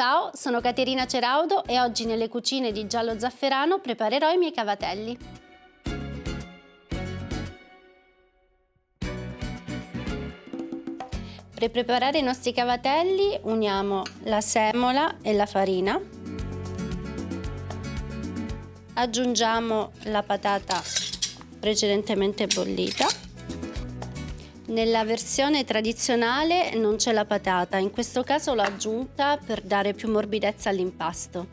Ciao, sono Caterina Ceraudo e oggi nelle cucine di Giallo Zafferano preparerò i miei cavatelli. Per preparare i nostri cavatelli uniamo la semola e la farina. Aggiungiamo la patata precedentemente bollita. Nella versione tradizionale non c'è la patata, in questo caso l'ho aggiunta per dare più morbidezza all'impasto.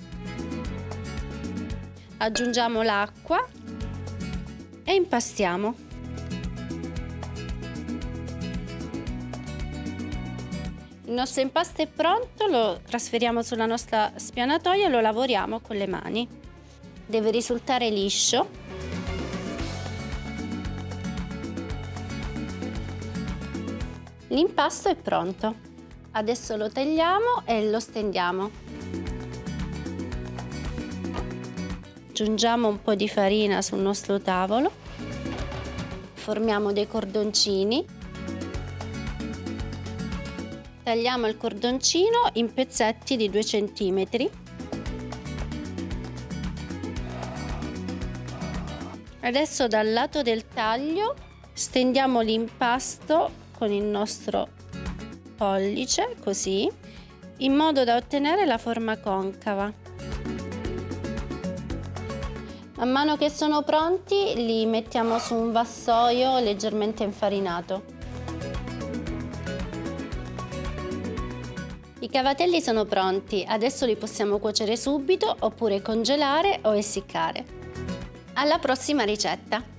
Aggiungiamo l'acqua e impastiamo. Il nostro impasto è pronto, lo trasferiamo sulla nostra spianatoia e lo lavoriamo con le mani. Deve risultare liscio. L'impasto è pronto. Adesso lo tagliamo e lo stendiamo. Aggiungiamo un po' di farina sul nostro tavolo. Formiamo dei cordoncini. Tagliamo il cordoncino in pezzetti di 2 cm. Adesso dal lato del taglio stendiamo l'impasto con il nostro pollice, così, in modo da ottenere la forma concava. Man mano che sono pronti li mettiamo su un vassoio leggermente infarinato. I cavatelli sono pronti, adesso li possiamo cuocere subito oppure congelare o essiccare. Alla prossima ricetta!